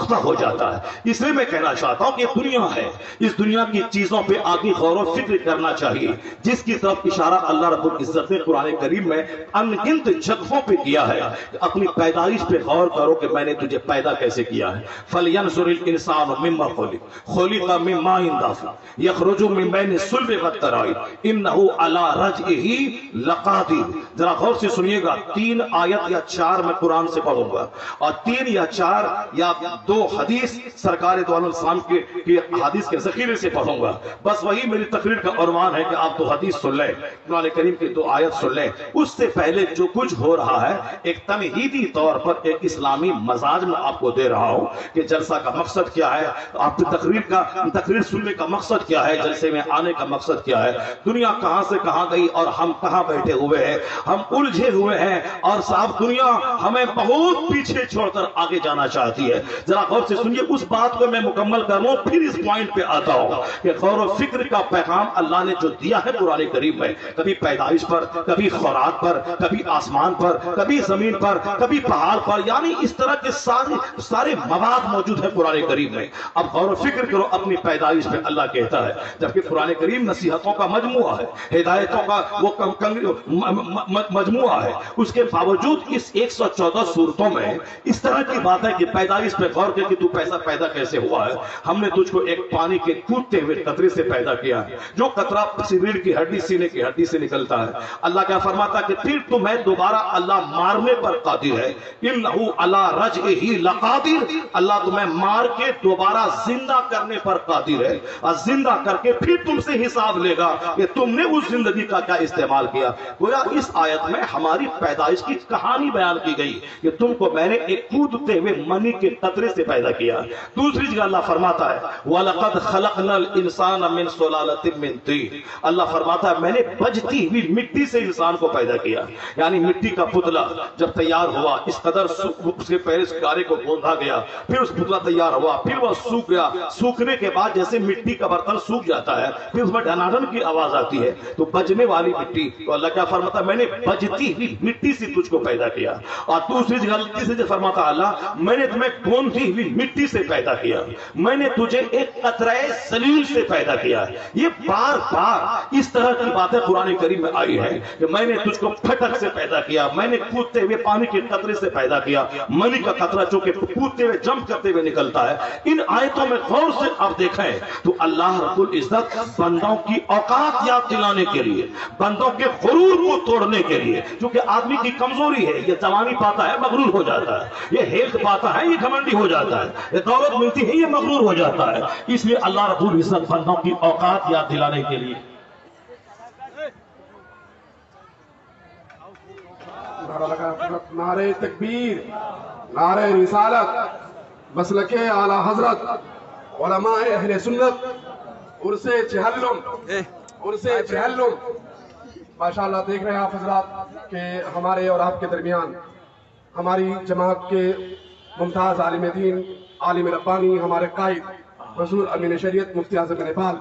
پختہ ہو جاتا ہے. اس لیے میں کہنا چاہتا ہوں کہ دنیا ہے, اس دنیا کی چیزوں پہ آگے غور و فکر کرنا چاہیے, جس کی طرف اشارہ اللہ رب العزت نے قرآن کریم میں ان گنت جگہوں پہ کیا ہے. اپنی پیدائش پہ غور کرو کہ میں نے تجھے پیدا کیسے کیا ہے. فَلْيَنْظُرِ الْإِنسَانُ مِمَّا خُلِقَ مِن مَّاءٍ دَافِقٍ يَخْرُجُ مِن بَيْنِ الصُّلْبِ وَالتَّرَائِبِ إِنَّهُ عَلَىٰ رَجْعِهِ لَقَادِرٌ. ذرا غور سے سنیے گا, 3 آیت یا 4 میں قرآن سے پڑھوں گا, اور 3 یا 4 یا 2 حدیث سرکار دو عالم السلام کی حدیث کے ذخیرے سے پڑھوں گا. بس وہی میری تقریر کا عنوان ہے کہ آپ 2 حدیث سن لیں, قرآن کریم کی 2 آیت سن لیں. اس سے پہلے جو کچھ ہو رہا ہے ایک تمہیدی طور پر ایک اسلامی مزاج میں آپ کو دے رہا ہوں کہ جلسہ کا مقصد کیا ہے, آپ کی تقریر سننے کا مقصد کیا ہے, جلسے میں آنے کا مقصد کیا ہے, دنیا کہاں سے کہاں گئی اور ہم کہاں بیٹھے ہوئے ہیں, ہم الجھے ہوئے ہیں, اور صاحب دنیا ہمیں بہت پیچھے چھوڑ کر آگے جانا چاہتی ہے. ذرا غور سے سنیے, اس بات کو میں مکمل کروں پھر اس پوائنٹ پہ آتا ہوں کہ غور و فکر کا پیغام اللہ نے جو دیا ہے قرآن کریم میں, کبھی پیدائش پر, کبھی خوراک پر, کبھی آسمان پر, کبھی زمین پر, کبھی پہاڑ پر, یعنی اس طرح کے سارے مواد موجود ہیں قرآن کریم میں. اب غور و فکر کرو اپنی پیدائش میں, اللہ کہتا ہے جبکہ قرآن کریم نصیحتوں کا مجموعہ ہے, ہدایتوں کا وہ مجموعہ ہے, اس کے باوجود اس 114 صورتوں میں اس طرح کی بات ہے کہ پیدائش پہ غور کر کہ تو پیدا کیسے ہوا ہے. ہم نے تجھ کو ایک پانی کے کودتے ہوئے قطرے سے پیدا کیا ہے, جو قطرہ ریڑھ کی ہڈی, سینے کی ہڈی سے نکلتا ہے. اللہ کیا فرماتا ہے کہ پھر تمہیں دوبارہ اللہ مارنے پر قادر ہے. انہ علی رجعہ لقادر, اللہ تمہیں مار کے دوبارہ زندہ کرنے پر قادر ہے, اور زندہ کر کے پھر تم سے حساب لے گا کہ تم نے اس زندگی کا کیا استعمال کیا. گویا اس آیت میں ہماری پیدائش کی کہانی بیان کی گئی کہ تم کو میں نے ایک کودتے ہوئے منی کے قطرے سے پیدا کیا. دوسری جگہ اللہ فرماتا ہے وَلَقَدْ خَلَقْنَا الْإِنسَانَ مِنْ صُلَالَةٍ مِنْ طِينٍ, اللہ فرماتا ہے میں نے بجتی ہوئی مٹی سے انسان کو پیدا کیا. یعنی مٹی کا پتلا جب تیار ہوا, اس قدر اس کے پہلے اس گارے کو گوندھا گیا, پھر اس پتلا تیار ہوا, پھر وہ سوکھ گیا. سوکھنے کے بعد جیسے مٹی کا برتن سوکھ جاتا ہے پھر اس میں ڈھناڈھن کی آواز آتی ہے, تو بجنے والی مٹی, تو اللہ کیا فرماتا ہے میں نے بجتی ہوئی مٹی سے تجھ کو پیدا کیا. اور دوسری جگہ فرماتا اللہ میں نے تمہیں گوندھی ہوئی مٹی سے پیدا کیا, میں نے تجھے ایک قطرہ ذلیل سے پیدا کیا. یہ بار بار اس طرح کی باتیں قرآن کریم میں آئی ہے کہ میں نے تجھ کو پھٹک سے پیدا کیا, میں نے کودتے ہوئے پانی کے قطرے سے پیدا کیا, منی کا قطرہ جو کہ کودتے ہوئے جمپ کرتے ہوئے نکلتا ہے. ان آیتوں میں غور سے آپ دیکھیں تو اللہ رب العزت بندوں کی اوقات یاد دلانے کے لیے, بندوں کے غرور کو توڑنے کے لیے, کیونکہ آدمی کی کمزوری ہے, یہ جوانی پاتا ہے مغرور ہو جاتا ہے, یہ ہیلتھ پاتا ہے یہ گھمنڈی ہو جاتا ہے, یہ دولت ملتی ہے یہ مغرور ہو جاتا ہے. اس لیے اللہ رب العزت بندوں کی اوقات یاد دلانے کے لیے نعرہ تکبیر, نعرہ رسالت, مسلک اعلی حضرت, علماء اہل سنت, عرص چہلم. ماشاءاللہ دیکھ رہے ہیں آپ حضرات کہ ہمارے اور آپ کے درمیان ہماری جماعت کے ممتاز عالم دین, عالم ربانی, ہمارے قائد حضور امین شریعت مفتی اعظم نیپال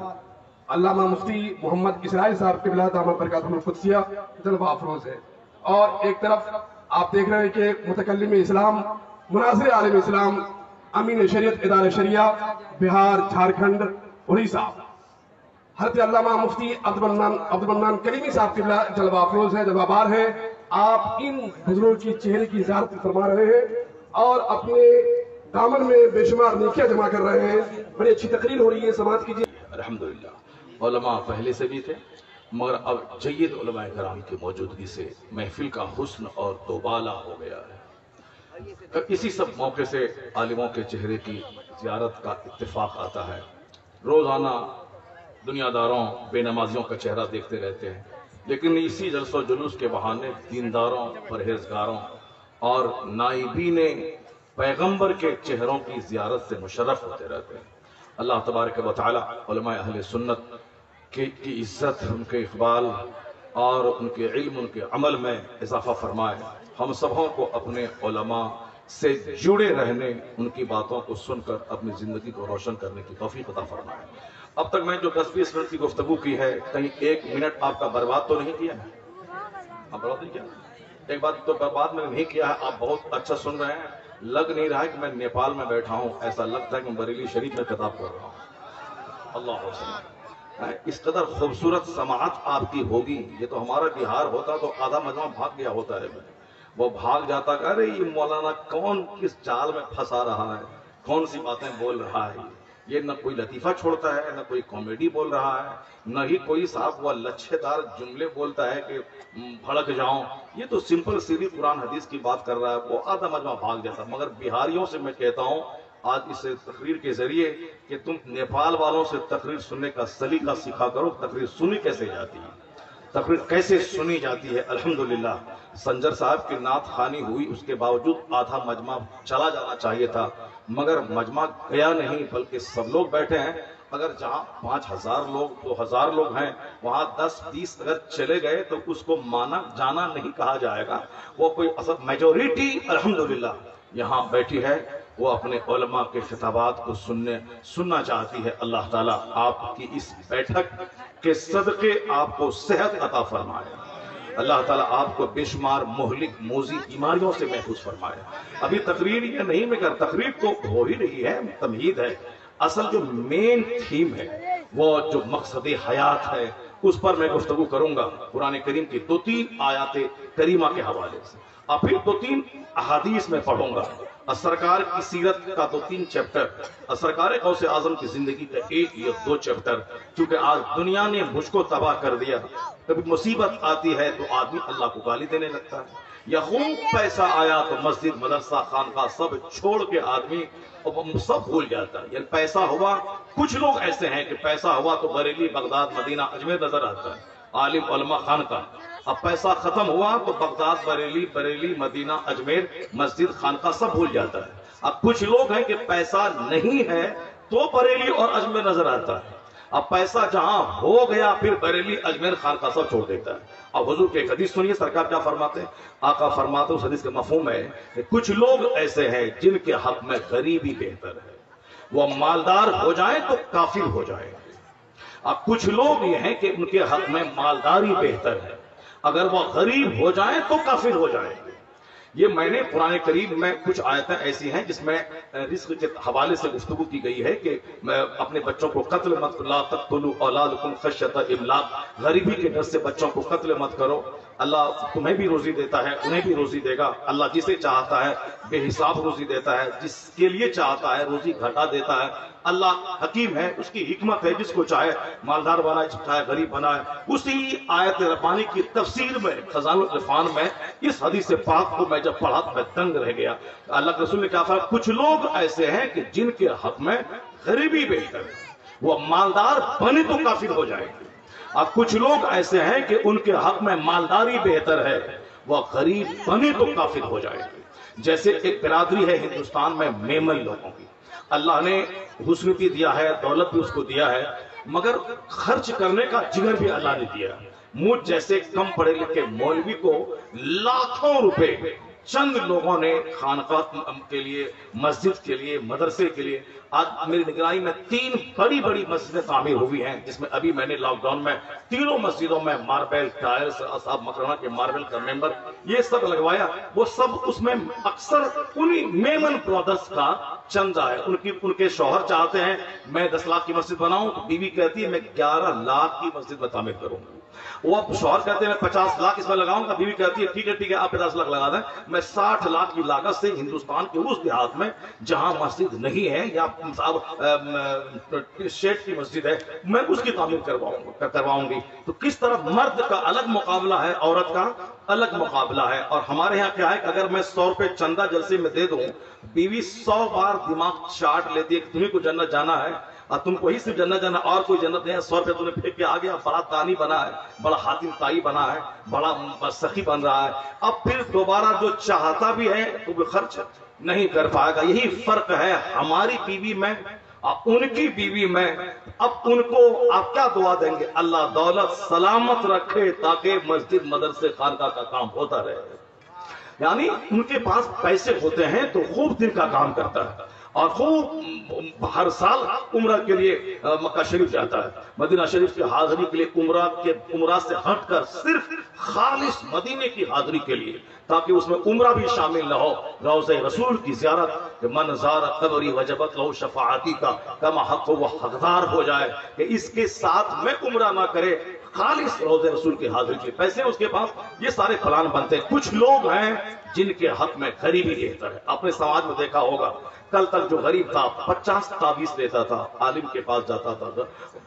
علامہ مفتی محمد اسرائیل صاحب قبلہ دامت برکاتہم القدسیہ جلوہ افروز ہے. اور ایک طرف آپ دیکھ رہے ہیں کہ متکلم اسلام, مناظر عالم اسلام, امین شریعت ادارہ شریعہ بہار, جھارکھنڈ, اڑیسہ, حضرت علامہ مفتی عبد المنان کریمی صاحب قبلہ جلوہ افروز ہے, جلوہ بار ہے. آپ ان حضور کی چہرے کی زیارت فرما رہے ہیں اور اپنے دامن میں بے شمار نیکیاں جمع کر رہے ہیں. بڑی اچھی تقریر ہو رہی ہے, سماعت کیجیے. الحمدللہ علماء پہلے سے بھی تھے, مگر اب جید علماء کرام کی موجودگی سے محفل کا حسن اور دوبالا ہو گیا ہے. اسی سب موقع سے عالموں کے چہرے کی زیارت کا اتفاق آتا ہے. روزانہ دنیا داروں بے نمازیوں کا چہرہ دیکھتے رہتے ہیں, لیکن اسی جلسہ و جلوس کے بہانے دینداروں, پرہیزگاروں اور نائبین پیغمبر کے چہروں کی زیارت سے مشرف ہوتے رہتے ہیں. اللہ تبارک و تعالی علماء اہل سنت کی عزت, ان کے اقبال اور ان کے علم, ان کے عمل میں اضافہ فرمائے. ہم سبوں کو اپنے علماء سے جڑے رہنے, ان کی باتوں کو سن کر اپنی زندگی کو روشن کرنے کی توفیق عطا فرمائے. اب تک میں جو 10-20 منٹ کی گفتگو کی ہے, کہیں 1 منٹ آپ کا برباد تو نہیں کیا ہے؟ آپ برباد نہیں کیا, ایک بات تو برباد میں نہیں کیا ہے, آپ بہت اچھا سن رہے ہیں, لگ نہیں رہا ہے کہ میں نیپال میں بیٹھا ہوں، ایسا لگتا ہے کہ میں بریلی شریف میں خطاب کر رہا ہوں۔ اللہ حسن، اس قدر خوبصورت سماعت آپ کی ہوگی۔ یہ تو ہمارا بہار ہوتا تو آدھا مجمع بھاگ گیا ہوتا ہے، وہ بھاگ جاتا کہ ارے یہ مولانا کون کس چال میں پھنسا رہا ہے، کون سی باتیں بول رہا ہے، یہ نہ کوئی لطیفہ چھوڑتا ہے، نہ کوئی کامیڈی بول رہا ہے، نہ ہی کوئی صاحب وہ لچھے دار جملے بولتا ہے کہ بھڑک جاؤں، یہ تو سمپل سیدھی قرآن حدیث کی بات کر رہا ہے، وہ آدھا مجمع بھاگ جاتا۔ مگر بہاریوں سے میں کہتا ہوں آج اس تقریر کے ذریعے کہ تم نیپال والوں سے تقریر سننے کا سلیقہ سیکھا کرو، تقریر سنی کیسے جاتی ہے، تقریر کیسے سنی جاتی ہے۔ الحمدللہ سنجر صاحب کی نعت خوانی ہوئی، اس کے باوجود آدھا مجمع چلا جانا چاہیے تھا، مگر مجمع گیا نہیں، بلکہ سب لوگ بیٹھے ہیں۔ اگر جہاں 5000 لوگ 2000 لوگ ہیں وہاں 10-20 اگر چلے گئے تو اس کو مانا جانا نہیں کہا جائے گا، وہ کوئی اصل میجورٹی الحمدللہ یہاں بیٹھی ہے، وہ اپنے علماء کے خطابات کو سننا چاہتی ہے۔ اللہ تعالیٰ آپ کی اس بیٹھک کے صدقے آپ کو صحت عطا فرمائے، اللہ تعالیٰ آپ کو بے شمار مہلک موذی بیماریوں سے محفوظ فرمائے۔ ابھی تقریر یہ نہیں میں کر، تقریر تو ہو ہی رہی ہے، تمہید ہے، اصل جو مین تھیم ہے، وہ جو مقصد حیات ہے، اس پر میں گفتگو کروں گا قرآن کریم کی 2-3 آیات کریمہ کے حوالے سے، اور پھر 2-3 احادیث میں پڑھوں گا، سرکار کی سیرت کا 2-3 چیپٹر، سرکار غوث اعظم کی زندگی کا 1 یا 2 چیپٹر، کیونکہ آج دنیا نے مجھ کو تباہ کر دیا۔ کبھی مصیبت آتی ہے تو آدمی اللہ کو گالی دینے لگتا ہے، یا خوب پیسہ آیا تو مسجد مدرسہ خانقاہ سب چھوڑ کے آدمی سب بھول جاتا ہے۔ یعنی پیسہ ہوا، کچھ لوگ ایسے ہیں کہ پیسہ ہوا تو بریلی بغداد مدینہ اجمیر نظر آتا ہے، عالم علماء خانقاہ، اب پیسہ ختم ہوا تو بغداد بریلی مدینہ اجمیر مسجد خانقاہ سب بھول جاتا ہے۔ اب کچھ لوگ ہیں کہ پیسہ نہیں ہے تو بریلی اور اجمیر نظر آتا ہے، اب پیسہ جہاں ہو گیا پھر بریلی اجمیر خانقاہ سب چھوڑ دیتا ہے۔ اب حضور کے ایک حدیث سنیے، سرکار کیا فرماتے ہیں، آقا فرماتے ہیں، اس حدیث کا مفہوم ہے کہ کچھ لوگ ایسے ہیں جن کے حق میں غریبی بہتر ہے، وہ مالدار ہو جائیں تو کافر ہو جائیں۔ اب کچھ لوگ یہ ہیں کہ ان کے حق میں مالداری بہتر ہے، اگر وہ غریب ہو جائیں تو کافر ہو جائیں گے۔ یہ میں نے قرآن کریم میں کچھ آیتیں ایسی ہیں جس میں رزق کے حوالے سے گفتگو کی گئی ہے کہ اپنے بچوں کو قتل مت، لا تقتلوا اولادکم خشیۃ املاق، غریبی کے ڈر سے بچوں کو قتل مت کرو، اللہ تمہیں بھی روزی دیتا ہے انہیں بھی روزی دے گا، اللہ جسے چاہتا ہے بے حساب روزی دیتا ہے، جس کے لیے چاہتا ہے روزی گھٹا دیتا ہے، اللہ حکیم ہے، اس کی حکمت ہے، جس کو چاہے مالدار بنائے، چاہے غریب بنائے۔ اسی آیت ربانی کی تفسیر میں خزانہ العرفان میں اس حدیث پاک کو میں جب پڑھا تو میں دنگ رہ گیا۔ اللہ کے رسول نے کہا کچھ لوگ ایسے ہیں کہ جن کے حق میں غریبی بہتر ہے، وہ مالدار بنے تو کافر ہو جائیں گے، اب کچھ لوگ ایسے ہیں کہ ان کے حق میں مالداری بہتر ہے، وہ غریب بنے تو کافر ہو جائیں گے۔ جیسے ایک برادری ہے ہندوستان میں میمن لوگوں کی، اللہ نے حسن بھی دیا ہے، دولت بھی اس کو دیا ہے، مگر خرچ کرنے کا جگر بھی اللہ نے دیا ہے۔ مجھ جیسے کم پڑھے لکھے مولوی کو لاکھوں روپے چند لوگوں نے خانقاہ کے لیے، مسجد کے لیے، مدرسے کے لیے، آج میری نگرانی میں 3 بڑی بڑی مسجدیں تعمیر ہوئی ہیں، جس میں ابھی میں نے لاک ڈاؤن میں تینوں مسجدوں میں ماربل ٹائلز، اصحاب مکرمہ کے ماربل کا ممبر یہ سب لگوایا، وہ سب اس میں اکثر انہی میمن برادرز کا چندہ ہے، ان کے شوہر چاہتے ہیں میں 10 لاکھ کی مسجد بناؤں تو بیوی کہتی ہے میں 11 لاکھ کی مسجد میں تعمیر کروں گا، وہ شوہر کہتے ہیں میں 50 لاکھ اس میں لگاؤں گا، بیوی کہتی ہے ٹھیک ہے آپ 50 لاکھ لگا دیں، میں 60 لاکھ کی لاگت سے ہندوستان کے اس دیہات میں جہاں مسجد نہیں ہے یا شیٹ کی مسجد ہے میں اس کی تعمیر کرواؤں گی۔ تو کس طرح مرد کا الگ مقابلہ ہے، عورت کا الگ مقابلہ ہے، اور ہمارے ہاں کیا ہے کہ اگر میں 100 روپے چندہ جلسے میں دے دوں، بیوی 100 بار دماغ چاٹ لیتی ہے کہ تمہیں کو جنت جانا ہے اور تم کو ہی صرف جنت جانا اور کوئی جنت نہیں ہے، 100 روپے تم نے پھینک کے آ گیا، بڑا دانی بنا ہے، بڑا حاتم تائی بنا ہے، بڑا سخی بن رہا ہے، اب پھر دوبارہ جو چاہتا بھی ہے تو وہ خرچ نہیں کر پائے گا۔ یہی فرق ہے ہماری بیوی میں اور ان کی بیوی میں۔ اب ان کو آپ کیا دعا دیں گے؟ اللہ دولت سلامت رکھے تاکہ مسجد مدرسے خانقاہ کا کام ہوتا رہے، یعنی ان کے پاس پیسے ہوتے ہیں تو خوب دن کا کام کرتا ہے اور خوب ہر سال عمرہ کے لیے مکہ شریف جاتا ہے، مدینہ شریف کی حاضری کے لیے عمرہ سے ہٹ کر صرف خالص مدینے کی حاضری کے لیے تاکہ اس میں عمرہ بھی شامل نہ ہو. روضہ رسول کی زیارت کہ من زار قبری وجبت لہو شفاعتی کا کما حق وہ حقدار ہو جائے کہ اس کے ساتھ میں عمرہ نہ کرے، خالص روضہ رسول کی حاضری کے پیسے اس کے پاس، یہ سارے پلان بنتے ہیں. کچھ لوگ ہیں جن کے حق میں غریبی بہتر ہے. اپنے سماج میں دیکھا ہوگا کل تک جو غریب تھا 50 تعویذ لیتا تھا، عالم کے پاس جاتا تھا،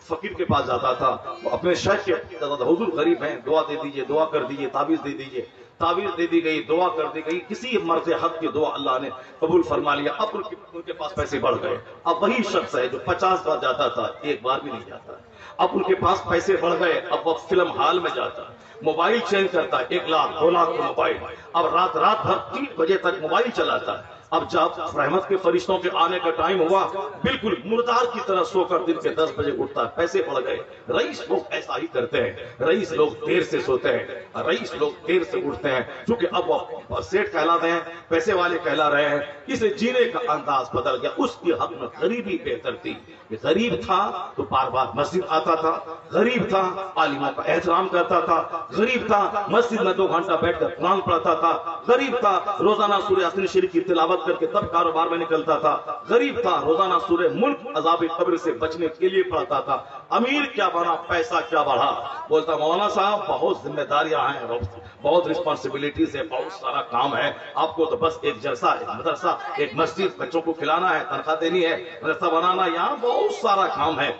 فقیر کے پاس جاتا تھا، اپنے شیخ کے جاتا تھا، حضور غریب ہیں دعا دے دیجئے، دعا کر دیجئے، تعویذ دے دیجئے. تعویذ دے دی گئی، دعا کر دی گئی، کسی مرد حق کی دعا اللہ نے قبول فرما لیا. اب ان کے پاس پیسے بڑھ گئے. اب وہی شخص ہے جو 50 بار جاتا تھا ایک بار بھی نہیں جاتا. اب ان کے پاس پیسے بڑھ گئے، اب وہ فلم ہال میں جاتا ہے، موبائل چینج کرتا ہے، 1 لاکھ 2 لاکھ کا موبائل. اب رات بھر 3 بجے تک موبائل چلاتا ہے. اب جب رحمت کے فرشتوں کے آنے کا ٹائم ہوا، بالکل مردار کی طرح سو کر دن کے 10 بجے اٹھتا ہے. پیسے بڑھ گئے. رئیس لوگ ایسا ہی کرتے ہیں، رئیس لوگ دیر سے سوتے ہیں، رئیس لوگ دیر سے اٹھتے ہیں، کیونکہ اب وہ سیٹ کہلاتے ہیں، پیسے والے کہلا رہے ہیں. اسے جینے کا انداز بدل گیا. اس کی حق میں غریبی بہتر تھی. غریب تھا تو بار بار مسجد آتا تھا، غریب تھا عالموں کا احترام کرتا تھا، غریب تھا مسجد میں 2 گھنٹہ بیٹھ کر قرآن پڑھتا تھا، غریب تھا روزانہ سورہ یاسین شریف کی تلاوت کر کے تب کاروبار میں نکلتا تھا، غریب تھا روزانہ سورہ ملک عذاب قبر سے بچنے کے لیے پڑھتا تھا. امیر کیا بنا، پیسہ کیا بڑھا. بولتا مولانا صاحب بہت ذمہ داریاں ہیں، بہت رسپانسبلٹیز ہے، بہت سارا کام ہے. آپ کو تو بس ایک جلسہ، ایک مدرسہ، ایک مسجد، بچوں کو کھلانا ہے، تنخواہ دینی ہے، مدرسہ بنانا، یہاں بہت سارا کام ہے،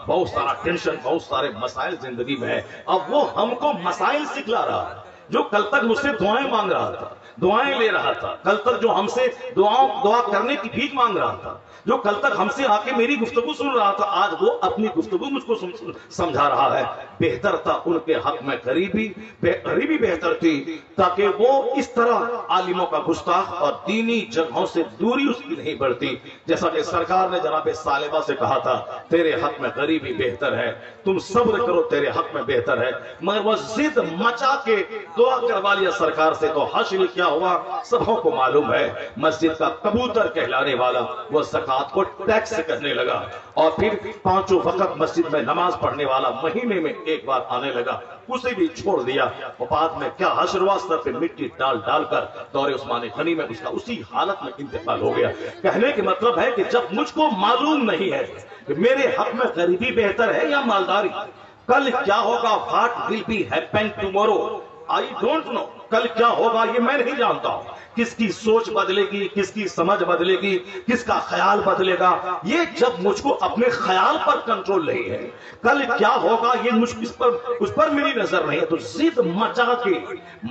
بہت سارا ٹینشن، بہت سارے مسائل زندگی میں ہے. اب وہ ہم کو مسائل سکھلا رہا ہے. جو کل تک مجھ سے دعائیں مانگ رہا تھا، دعائیں لے رہا تھا، کل تک جو ہم سے دعا کرنے کی بھیک مانگ رہا تھا، جو کل تک ہم سے آ کے میری گفتگو سن رہا تھا، آج وہ اپنی گفتگو مجھ کو سمجھا رہا ہے. بہتر تھا ان کے حق میں غریبی بہتر تھی، تاکہ وہ اس طرح عالموں کا گستاخ اور دینی جگہوں سے دوری اس کی نہیں بڑھتی. جیسا کہ سرکار نے جناب ثعلبہ سے کہا تھا تیرے حق میں غریبی بہتر ہے، تم صبر کرو تیرے حق میں بہتر ہے. مگر وہ ضد مچا کے دعا کروا لیا سرکار سے، تو حاصل کیا ہوا سبوں کو معلوم ہے. مسجد کا کبوتر کہلانے والا وہ زکات کو ٹیکس کرنے لگا، اور پھر 5 وقت مسجد میں نماز پڑھنے والا مہینے میں 1 بار آنے لگا، اسے بھی چھوڑ دیا. اور بعد میں کیا حشر ہوا، سر پہ مٹی ڈال کر دور عثمان غنی میں اس کا اسی حالت میں انتقال ہو گیا. کہنے کے مطلب ہے کہ جب مجھ کو معلوم نہیں ہے کہ میرے حق میں غریبی بہتر ہے یا مالداری، کل کیا ہوگا، what will be happen tomorrow I don't know. کل کیا ہوگا یہ میں نہیں جانتا ہوں. کس کی سوچ بدلے گی، کس کی سمجھ بدلے گی، کس کا خیال بدلے گا، یہ جب مجھ کو اپنے خیال پر کنٹرول نہیں ہے. کل کیا ہوگا یہ اس پر میری نظر نہیں ہے. تو ضد مچا کے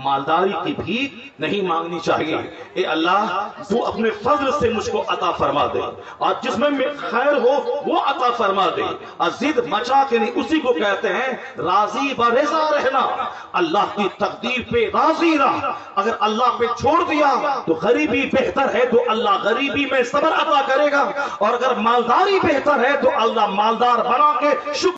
مالداری کی بھی نہیں مانگنی چاہیے. اے اللہ تو اپنے فضل سے مجھ کو عطا فرما دے، اور جس میں خیر ہو وہ عطا فرما دے. اور ضد مچا کے نہیں، اسی کو کہتے ہیں راضی برضا رہنا. اللہ کی تقدیر پہ راضی رہ. اگر اللہ پہ چھوڑ دیا تو غریبی بہتر ہے تو اللہ غریبی میں صبر عطا کرے گا، اور اگر مالداری بہتر ہے تو اللہ مالدار بنا کے شکر